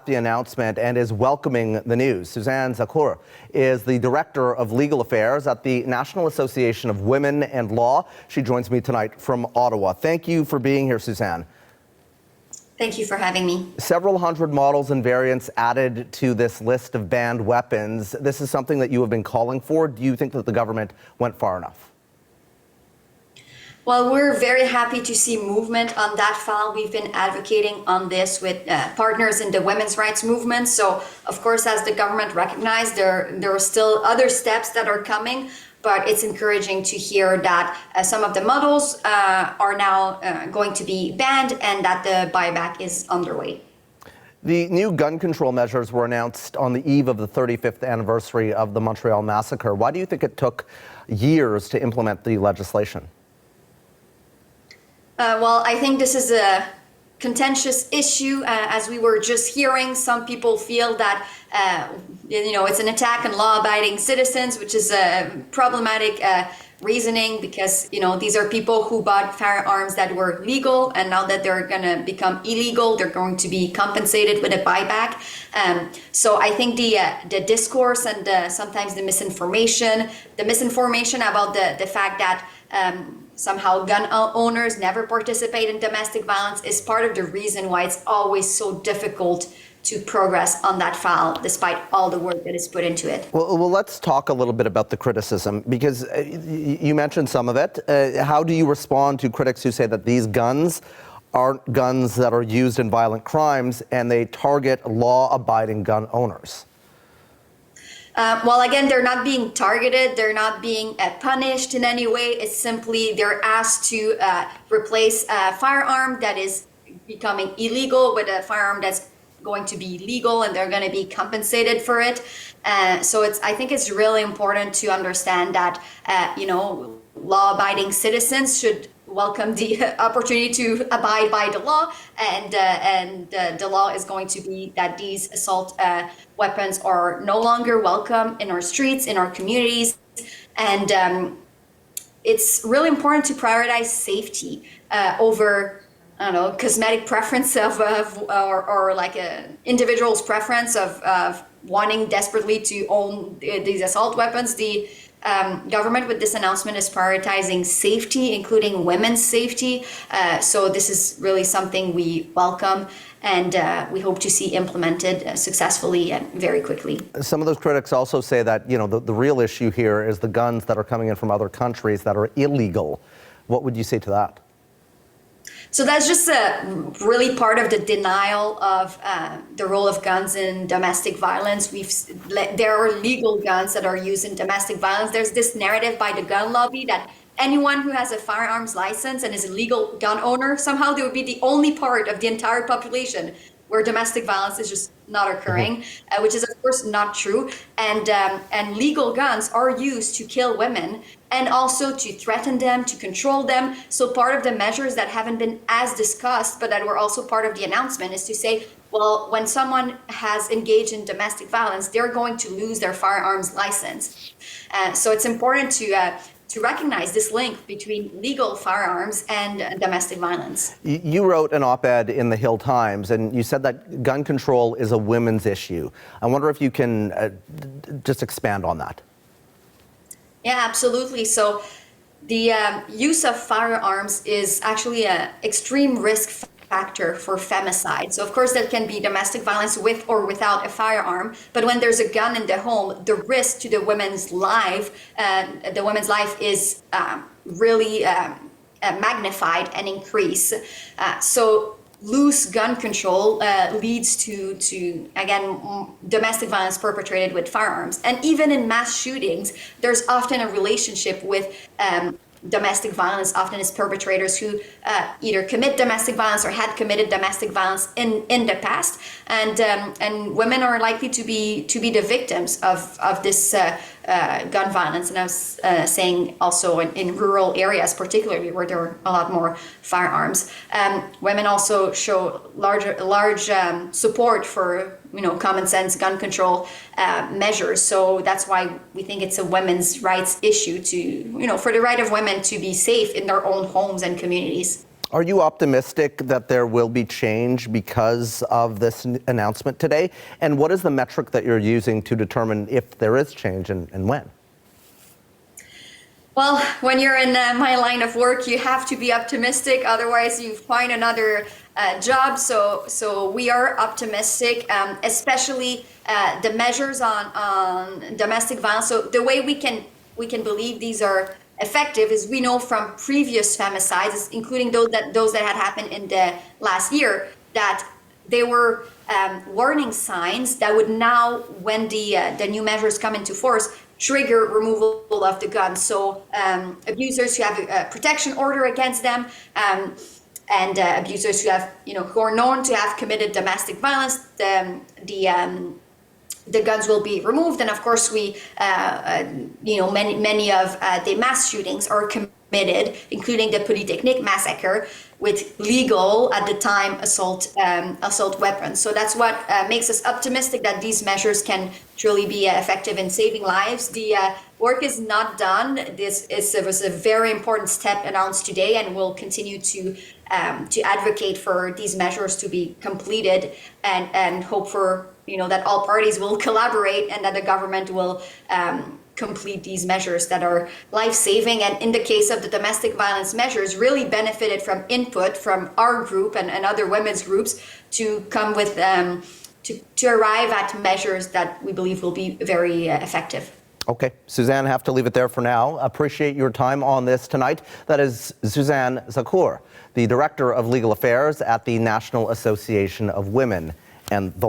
The announcement and is welcoming the news. Suzanne Zaccour is the Director of Legal Affairs at the National Association of Women and Law. She joins me tonight from Ottawa. Thank you for being here, Suzanne. Thank you for having me. Several hundred models and variants added to this list of banned weapons. This is something that you have been calling for. Do you think that the government went far enough? Well, we're very happy to see movement on that file. We've been advocating on this with partners in the women's rights movement. So, of course, as the government recognized, there are still other steps that are coming, but it's encouraging to hear that some of the models are now going to be banned and that the buyback is underway. The new gun control measures were announced on the eve of the 35th anniversary of the Montreal massacre. Why do you think it took years to implement the legislation? Well, I think this is a contentious issue. As we were just hearing, some people feel that, it's an attack on law-abiding citizens, which is a problematic reasoning because, these are people who bought firearms that were legal, and now that they're going to become illegal, they're going to be compensated with a buyback. So I think the discourse and sometimes the misinformation about the fact that somehow gun owners never participate in domestic violence is part of the reason why it's always so difficult to progress on that file, despite all the work that is put into it. Well, let's talk a little bit about the criticism, because you mentioned some of it. How do you respond to critics who say that these guns aren't guns that are used in violent crimes and they target law-abiding gun owners? Well, again, they're not being targeted. They're not being punished in any way. It's simply they're asked to replace a firearm that is becoming illegal with a firearm that's going to be legal, and they're going to be compensated for it. So I think it's really important to understand that, law-abiding citizens should welcome the opportunity to abide by the law, and the law is going to be that these assault weapons are no longer welcome in our streets, in our communities, and it's really important to prioritize safety over, cosmetic preference or like an individual's preference of wanting desperately to own these assault weapons. The government with this announcement is prioritizing safety, including women's safety. So this is really something we welcome and we hope to see implemented successfully and very quickly. Some of those critics also say that, the real issue here is the guns that are coming in from other countries that are illegal. What would you say to that? So that's just really part of the denial of the role of guns in domestic violence. There are legal guns that are used in domestic violence. There's this narrative by the gun lobby that anyone who has a firearms license and is a legal gun owner, somehow they would be the only part of the entire population where domestic violence is just not occurring, which is of course not true. And legal guns are used to kill women and also to threaten them, to control them. So part of the measures that haven't been as discussed, but that were also part of the announcement, is to say, well, when someone has engaged in domestic violence, they're going to lose their firearms license. So it's important to recognize this link between legal firearms and domestic violence. You wrote an op-ed in the Hill Times, and you said that gun control is a women's issue. I wonder if you can just expand on that. Yeah, absolutely. So the use of firearms is actually an extreme risk factor for femicide. So of course there can be domestic violence with or without a firearm, but when there's a gun in the home, the risk to the woman's life is really magnified and increased. So loose gun control leads to again domestic violence perpetrated with firearms. And even in mass shootings, there's often a relationship with domestic violence, often is perpetrators who either commit domestic violence or had committed domestic violence in the past, and women are likely to be the victims of this gun violence. And I was saying also in rural areas, particularly where there are a lot more firearms, women also show large support for common sense gun control measures. So that's why we think it's a women's rights issue to, for the right of women to be safe in their own homes and communities. Are you optimistic that there will be change because of this announcement today? And what is the metric that you're using to determine if there is change and when? Well, when you're in my line of work, you have to be optimistic. Otherwise, you find another job. So we are optimistic, especially the measures on domestic violence. So the way we can believe these are effective is we know from previous femicides, including those that had happened in the last year, that they were warning signs that would now, when the new measures come into force, trigger removal of the gun. So abusers who have a protection order against them, and abusers who have, who are known to have committed domestic violence, the guns will be removed. And of course, many of the mass shootings are committed, including the Polytechnique massacre, with legal at the time assault weapons. So that's what makes us optimistic that these measures can truly be effective in saving lives. The work is not done. This was a very important step announced today, and we'll continue to advocate for these measures to be completed, and hope for that all parties will collaborate and that the government will complete these measures that are life-saving. And in the case of the domestic violence measures, really benefited from input from our group and other women's groups to come with to arrive at measures that we believe will be very effective. Okay, Suzanne, have to leave it there for now. Appreciate your time on this tonight. That is Suzanne Zaccour, the Director of Legal Affairs at the National Association of Women and the